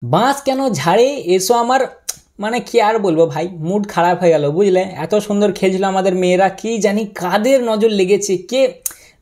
বাঁশ কেন ঝাড়ে এসো আমার, মানে কি আর বলবো ভাই, মুড খারাপ হয়ে গেল বুঝলে। এত সুন্দর খেলছিল আমাদের মেয়েরা, কি জানি কাদের নজর লেগেছে, কে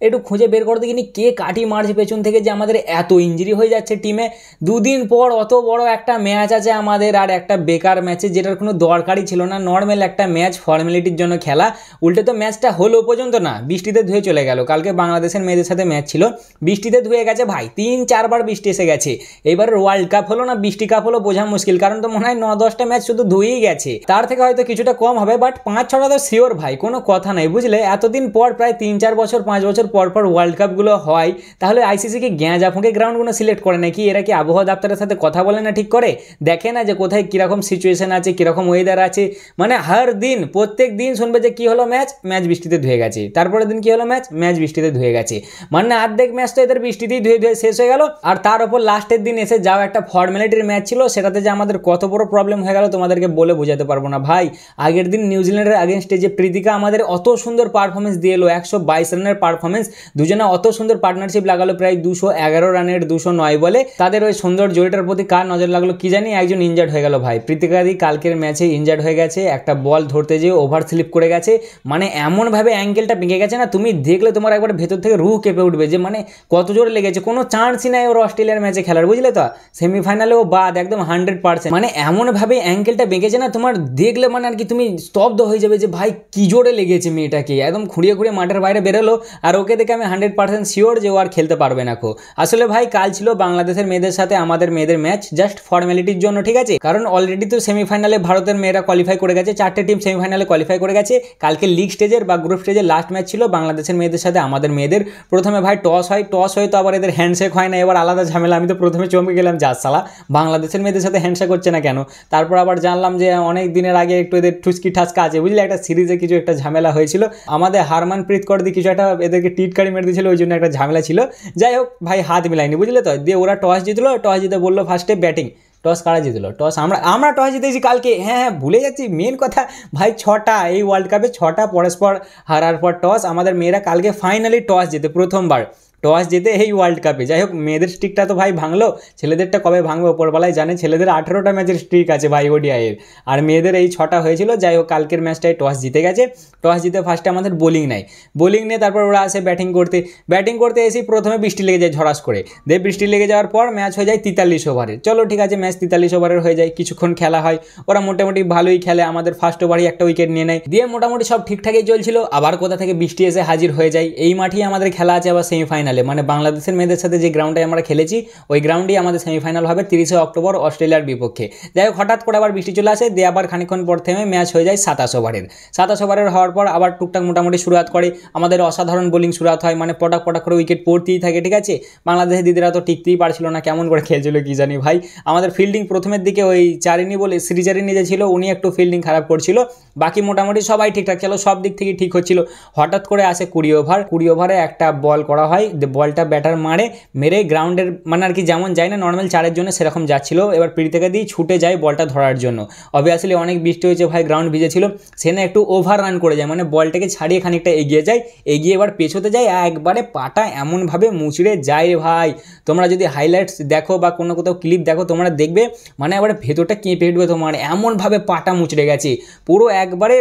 একটু খুঁজে বের করে দেখিনি কে কাটি মারছে পেছন থেকে যে আমাদের এত ইঞ্জুরি হয়ে যাচ্ছে টিমে। দুদিন পর অত বড় একটা ম্যাচ আছে আমাদের, আর একটা বেকার ম্যাচে যেটার কোনো দরকারই ছিল না, নর্মাল একটা ম্যাচ ফর্মালিটির জন্য খেলা। উল্টে তো ম্যাচটা হলো পর্যন্ত না, বৃষ্টিতে ধুয়ে চলে গেল। কালকে বাংলাদেশের মেয়েদের সাথে ম্যাচ ছিল, বৃষ্টিতে ধুয়ে গেছে ভাই, 3-4বার বৃষ্টি এসে গেছে। এবার ওয়ার্ল্ড কাপ হলো না বৃষ্টি কাপ হলো বোঝা মুশকিল, কারণ তো মনে হয় 9-10টা ম্যাচ শুধু ধুয়েই গেছে। তার থেকে হয়তো কিছুটা কম হবে, বাট 5-6টা তো শিওর ভাই, কোনো কথা নাই বুঝলে। এতদিন পর প্রায় 3-4 বছর 5 বছর পর পর ওয়ার্ল্ড কাপগুলো হয়, তাহলে আইসিসি কি গ্যাঁজা ফুঁকে গ্রাউন্ডগুলো সিলেক্ট করে নাকি? এরা কি আবহাওয়া দপ্তরের সাথে কথা বলে না ঠিক করে? দেখে না যে কোথায় কীরকম সিচুয়েশন আছে, কীরকম ওয়েদার আছে? মানে হার দিন প্রত্যেক দিন শুনবে যে কী হলো ম্যাচ, ম্যাচ বৃষ্টিতে ধুয়ে গেছে, তারপরের দিন কী হলো ম্যাচ, ম্যাচ বৃষ্টিতে ধুয়ে গেছে। মানে অর্ধেক ম্যাচ তো এদের বৃষ্টিতেই ধুয়ে ধুয়ে শেষ হয়ে গেল। আর তার ওপর লাস্টের দিন এসে যাও একটা ফর্মালিটির ম্যাচ ছিল, সেটাতে যে আমাদের কত বড় প্রবলেম হয়ে গেল তোমাদেরকে বলে বোঝাতে পারবো না ভাই। আগের দিন নিউজিল্যান্ডের আগেনস্টে যে প্রীতিকা আমাদের অত সুন্দর পারফরমেন্স দিয়ে এলো, 122 রানের পারফরমেন্স, দুজনে অত সুন্দর পার্টনারশিপ লাগালো, প্রায় 211 রানের 209 বলে। তাদের ওই সুন্দর জয়টার প্রতি কার নজর লাগলো কি জানি, একজন ইনজার্ড হয়ে গেল ভাই। প্রীতিকাদি কালকের ম্যাচে ইনজার্ড হয়ে গেছে, একটা বল ধরতে যেয়ে ওভার স্লিপ করে গেছে, মানে এমনভাবে অ্যাঙ্কেলটা ভেঙে গেছে না, তুমি দেখলে তোমার একবার ভেতর থেকে রুহ কেঁপে উঠবে যে মানে কত জোরে লেগেছে। কোনো চান্সই নাই ওর অস্ট্রেলিয়ার ম্যাচে খেলার, বুঝলে তো। সেমিফাইনালেও বাদ, একদম 100%, মানে এমনভাবে অ্যাঙ্কেলটা বেঁকেছে না, তোমার দেখলে মানে আর কি তুমি স্তব্ধ হয়ে যাবে যে ভাই কি জোরে লেগেছে মেয়েটাকে। একদম খুঁড়িয়ে খুঁড়িয়ে মাঠের বাইরে বেরোলো, আর ওকে দেখে আমি 100% শিওর যে ও আর খেলতে পারবে না কো। আসলে ভাই কাল ছিল বাংলাদেশের মেয়েদের সাথে আমাদের মেয়েদের ম্যাচ, জাস্ট ফর্মালিটির জন্য, ঠিক আছে। কারণ অলরেডি তো সেমিফাইনালে ভারতের মেয়েরা কোয়ালিফাই করে গেছে, 4টে টিম সেমিফাইনালে কোয়ালিফাই করে গেছে। কালকে লিগ স্টেজের বা গ্রুপ স্টেজের লাস্ট ম্যাচ ছিল বাংলাদেশের মেয়েদের সাথে আমাদের মেয়েদের। প্রথমে ভাই টস হয়, টস হয়ে তো আবার এদের হ্যান্ডশেক হয় না, এবার আলাদা ঝামেলা। আমি তো প্রথমে চমকে গেলাম, যা সালা বাংলাদেশের মেয়েদের সাথে হ্যান্ডশেক হচ্ছে না কেন। তারপর আবার জানলাম যে অনেক দিনের আগে একটু এদের ঠুসকি ঠাসকা আছে বুঝলে, একটা সিরিজে কিছু একটা ঝামেলা হয়েছিল, আমাদের হারমানপ্রীত কৌর দি কিছু একটা এদেরকে টিটকারি মেরে দিয়েছিল, ওই জন্য একটা ঝামেলা ছিল। যাই হোক ভাই, হাত মিলাইনি বুঝলে তো। দিয়ে ওরা টস জিতলো, টস জিতে বললো ফার্স্টে ব্যাটিং। টস কারা জিতলো? টস আমরা আমরা টস জিতেছি কালকে। হ্যাঁ হ্যাঁ, ভুলে যাচ্ছি মেন কথা ভাই, 6টা এই ওয়ার্ল্ড কাপে 6টা পরস্পর হারার পর টস আমাদের মেয়েরা কালকে ফাইনালি টস জিতে, প্রথমবার টস জিতে এই ওয়ার্ল্ড কাপে। যাই হোক, মেয়েদের স্ট্রিকটা তো ভাই ভাঙলো, ছেলেদেরটা কবে ভাঙবে ওপরবেলায় জানে। ছেলেদের 18টা ম্যাচের স্ট্রিক আছে ভাই ওডিআইয়ের, আর মেয়েদের এই 6টা হয়েছিল। যাই হোক, কালকের ম্যাচটায় টস জিতে গেছে। টস জিতে ফার্স্টে আমাদের বোলিং নেয়, বোলিং নিয়ে তারপর ওরা আসে ব্যাটিং করতে। ব্যাটিং করতে এসেই প্রথমে বৃষ্টি লেগে যায় ঝড়াস করে, দিয়ে বৃষ্টি লেগে যাওয়ার পর ম্যাচ হয়ে যায় 43 ওভারের। চলো ঠিক আছে, ম্যাচ 43 ওভারের হয়ে যায়, কিছুক্ষণ খেলা হয়, ওরা মোটামুটি ভালোই খেলে। আমাদের ফার্স্ট ওভারই একটা উইকেট নিয়ে নেয়, দিয়ে মোটামুটি সব ঠিকঠাকই চলছিল। আবার কোথা থেকে বৃষ্টি এসে হাজির হয়ে যায়। এই মাঠেই আমাদের খেলা আছে আবার সেমিফাইনালে, মানে বাংলাদেশ মেয়েদের সাথে যে গ্রাউন্ডে আমরা খেলেছি ওই গ্রাউন্ডেই আমাদের সেমিফাইনাল হবে 30 অক্টোবর অস্ট্রেলিয়ার বিপক্ষে। যাই হোক, হঠাৎ করে আবার বৃষ্টি চলে আসে, দিয়ে আবার খানিকক্ষণ পর থেমে ম্যাচ হয়ে যায় 27 ওভারের। 27 ওভারের হওয়ার পর আবার টুকটাক মোটামুটি শুরুয়াত করে আমাদের, অসাধারণ বোলিং শুরুয়াত হয়, মানে পটাক পটাক করে উইকেট পড়তেই থাকে, ঠিক আছে। বাংলাদেশের দিদিরা তো টিকতেই পারছিল না, কেমন করে খেলছিল কি জানি ভাই। আমাদের ফিল্ডিং প্রথমের দিকে ওই চারিনি বলে শ্রীচারিনি যে ছিল, উনি একটু ফিল্ডিং খারাপ করছিল, বাকি মোটামুটি সবাই ঠিকঠাক ছিল, সব দিক থেকে ঠিক হচ্ছিল। হঠাৎ করে আসে 20 ওভার, 20 ওভারে একটা বল করা হয়, বলটা ব্যাটার মারে, মেরে গ্রাউন্ডের মানে আর কি যেমন যায় না নর্মাল চারের জন্য, সেরকম যাচ্ছিল। এবার প্রীতিকা দিয়ে ছুটে যায় বলটা ধরার জন্য। অবভিয়াসলি অনেক বৃষ্টি হয়েছে ভাই, গ্রাউন্ড ভিজেছিল, সে না একটু ওভার রান করে যায়, মানে বলটাকে ছাড়িয়ে খানিকটা এগিয়ে যায়, এগিয়ে এবার পেছোতে যায়, একবারে পাটা এমনভাবে মুচড়ে যায় ভাই। তোমরা যদি হাইলাইটস দেখো বা কোনো কোথাও ক্লিপ দেখো, তোমরা দেখবে মানে একবারে ভেতরটা কেঁপে উঠবে তোমার, এমনভাবে পাটা মুচড়ে গেছে পুরো একবারে,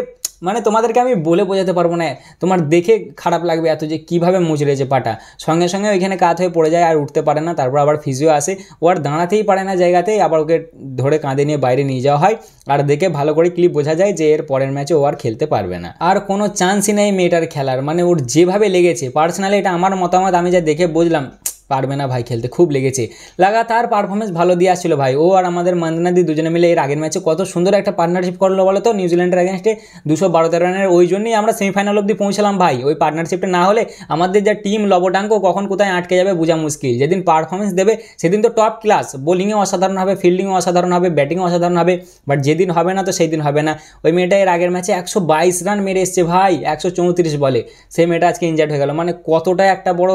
মানে তোমাদেরকে আমি বলে বোঝাতে পারবো না, তোমার দেখে খারাপ লাগবে এত যে কীভাবে মুচড়েছে পাটা। সঙ্গে সঙ্গে ওইখানে কাত হয়ে পড়ে যায়, আর উঠতে পারে না। তারপর আবার ফিজিও আসে, ও আর দাঁড়াতেই পারে না জায়গাতেই, আবার ওকে ধরে কাঁধে নিয়ে বাইরে নিয়ে যাওয়া হয়। আর দেখে ভালো করে ক্লিপ বোঝা যায় যে এর পরের ম্যাচে ও আর খেলতে পারবে না, আর কোনো চান্সই নেই মেয়েটার খেলার। মানে ওর যেভাবে লেগেছে, পার্সোনালি এটা আমার মতামত, আমি যা দেখে বুঝলাম পারবে না ভাই খেলতে, খুব লেগেছে। লাগাতার পারফরমেন্স ভালো দিয়ে আসছিল ভাই ও, আর আমাদের মন্দনাদি দুজনে মিলে এর আগের ম্যাচে কত সুন্দর একটা পার্টনারশিপ করলো বলো তো, নিউজিল্যান্ডের এগেনস্টে 212 রানের। ওই জন্যই আমরা সেমিফাইনাল অবধি পৌঁছালাম ভাই। ওই পার্টনারশিপটা না হলে আমাদের যা টিম লবডাঙ্গ কখন কোথায় আটকে যাবে বোঝা মুশকিল। যেদিন পারফরমেন্স দেবে সেদিন তো টপ ক্লাস, বোলিংয়ে অসাধারণ হবে, ফিল্ডিংও অসাধারণ হবে, ব্যাটিংও অসাধারণ হবে, বাট যেদিন হবে না তো সেই দিন হবে না। ওই মেয়েটা এর আগের ম্যাচে 122 রান মেরে এসছে ভাই, 134 বলে। সেই মেয়েটা আজকে ইনজার্ড হয়ে গেল, মানে কতটা একটা বড়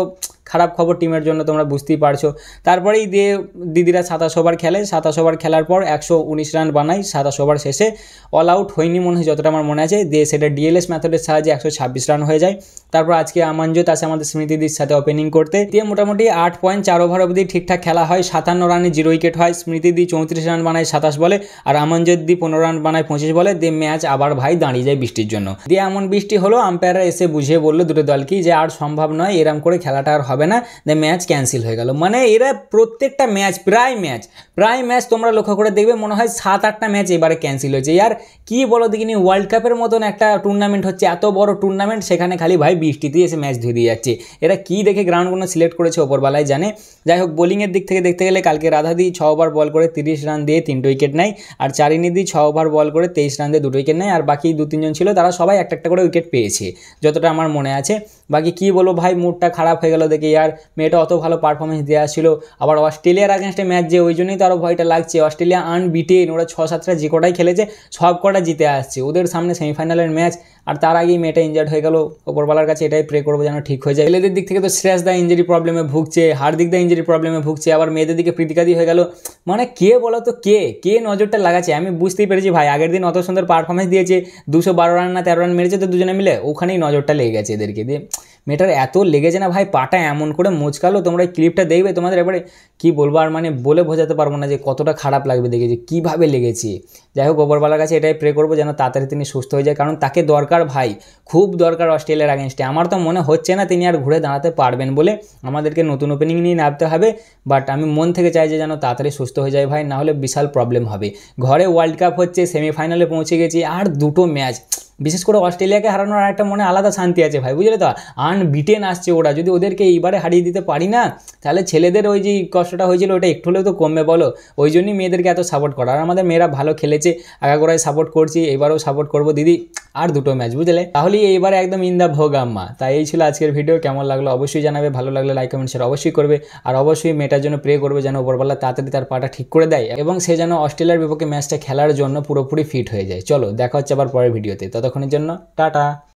খারাপ খবর টিমের জন্য, তোমরা বুঝতেই পারছো। তারপরেই দিয়ে দিদিরা 27 ওভার খেলে, 27 ওভার খেলার পর 119 রান বানায় 27 ওভার শেষে। অল আউট হয়নি মনে হয় যতটা আমার মনে আছে, দিয়ে সেটা ডিএলএস মেথডের সাহায্যে 126 রান হয়ে যায়। তারপর আজকে আমানজোত আসে আমাদের স্মৃতিদির সাথে ওপেনিং করতে, দিয়ে মোটামুটি 8.4 ওভার অবধি ঠিকঠাক খেলা হয়, 57 রানে 0 উইকেট হয়। স্মৃতিদি 34 রান বানায় 27 বলে, আর আমানজোত দি 15 রান বানায় 25 বলে। দিয়ে ম্যাচ আবার ভাই দাঁড়িয়ে যায় বৃষ্টির জন্য। দিয়ে এমন বৃষ্টি হলো, আম্পায়াররা এসে বুঝিয়ে বললো দুটো দলকেই যে আর সম্ভব নয়, এরম করে খেলাটা আর হবে না। দিয়ে ম্যাচ ক্যান্সেল হয়ে গেল। মানে এরা প্রত্যেকটা ম্যাচ প্রায় ম্যাচ তোমরা লক্ষ্য করে দেখবে মনে হয় 7-8টা ম্যাচ এবারে ক্যান্সেল হয়েছে। ইয়ার কি বলো দেখিনি, ওয়ার্ল্ড কাপের মতন একটা টুর্নামেন্ট হচ্ছে, এত বড় টুর্নামেন্ট, সেখানে খালি ভাই বৃষ্টিতেই এসে ম্যাচ ধুয়ে দিয়ে যাচ্ছে। এরা কি দেখে গ্রাউন্ডগুলো সিলেক্ট করেছে ওপরবেলায় জানে। যাই হোক, বোলিংয়ের দিক থেকে দেখতে গেলে কালকে রাধাদি 6 ওভার বল করে 30 রান দিয়ে 3 উইকেট নেয়, আর চারিনিদি 6 ওভার বল করে 23 রান দিয়ে 2 উইকেট নেয়, আর বাকি 2-3 জন ছিল তারা সবাই একটা একটা করে উইকেট পেয়েছে যতটা আমার মনে আছে। বাকি কি বলবো ভাই, মুডটা খারাপ হয়ে গেল দেখে। ইয়ার মেয়েটা অত ভালো পারফরমেন্স দেওয়া ছিল, আবার অস্ট্রেলিয়ার আগেনস্টে ম্যাচ যে, ওই জন্যই তো আরও ভয়টা লাগছে। অস্ট্রেলিয়া আনবিটেন, ওরা 6-7টা যে কটাই খেলেছে সব কটা জিতে আসছে, ওদের সামনে সেমিফাইনালের ম্যাচ, আর তার আগেই মেয়েটা ইনজার্ড হয়ে গেল। ওপরওয়ালার কাছে এটাই প্রে করবো যেন ঠিক হয়ে যায়। ছেলেদের দিক থেকে তো শ্রেয়াস দা ইঞ্জুরি প্রবলেমে ভুগছে, হার্দিক দা ইঞ্জুরি প্রবলেমে ভুগছে, আবার মেয়েদের দিকে প্রীতিকাদি হয়ে গেল। মানে কে বলো তো, কে নজরটা লাগাচ্ছে? আমি বুঝতেই পেরেছি ভাই, আগের দিন অত সুন্দর পারফরমেন্স দিয়েছে, 212 রান না 13 রান মেরেছে তো দুজনে মিলে, ওখানেই নজরটা লেগে গেছে এদেরকে। দিয়ে মেয়েটার এত লেগেছে না ভাই, পাটা এমন করে মোচকালো, তোমরা ক্লিপটা দেখবে, তোমাদের এবারে কি বলবো আর, মানে বলে বোঝাতে পারবো না যে কতটা খারাপ লাগবে দেখে, যে কীভাবে লেগেছে। যাই হোক, ওপরওয়ালার কাছে এটাই প্রে করবো যেন তাড়াতাড়ি তিনি সুস্থ হয়ে যায়, কারণ তাকে দরকার ভাই, খুব দরকার অস্ট্রেলিয়ার আগেনস্টে। আমার তো মনে হচ্ছে না তিনি আর ঘুরে দাঁড়াতে পারবেন বলে, আমাদেরকে নতুন ওপেনিং নিয়ে নামতে হবে। বাট আমি মন থেকে চাই যে যেন তাড়াতাড়ি সুস্থ হয়ে যায় ভাই, নাহলে বিশাল প্রবলেম হবে। ঘরে ওয়ার্ল্ড কাপ হচ্ছে, সেমিফাইনালে পৌঁছে গেছি, আর 2টো ম্যাচ, বিশেষ করে অস্ট্রেলিয়াকে হারানোর একটা মনে আলাদা শান্তি আছে ভাই, বুঝলে তো। আনবিটেন আসছে ওরা, যদি ওদেরকে এইবারে হারিয়ে দিতে পারি না, তাহলে ছেলেদের ওই যে কষ্টটা হয়েছিল ওটা একটু হলেও তো কমবে বলো। ওই জন্যই মেয়েদেরকে এত সাপোর্ট করা, আর আমাদের মেয়েরা ভালো খেলেছে, আগাগোড়ায় সাপোর্ট করছি, এবারেও সাপোর্ট করবো দিদি। আর 2টো ম্যাচ, বুঝলে, তাহলেই এইবারে একদম ইন দ্য ভোগ আম্মা। তাই এই ছিল আজকের ভিডিও, কেমন লাগলো অবশ্যই জানাবে, ভালো লাগলে লাইক কমেন্ট শেয়ার অবশ্যই করবে, আর অবশ্যই মেয়েটার জন্য প্রে করবে যেন ওপরওয়ালা তাড়াতাড়ি তার পাটা ঠিক করে দেয়, এবং সে যেন অস্ট্রেলিয়ার বিপক্ষে ম্যাচটা খেলার জন্য পুরোপুরি ফিট হয়ে যায়। চলো দেখা হচ্ছে আবার পরের ভিডিওতে, ততক্ষণের জন্য টাটা।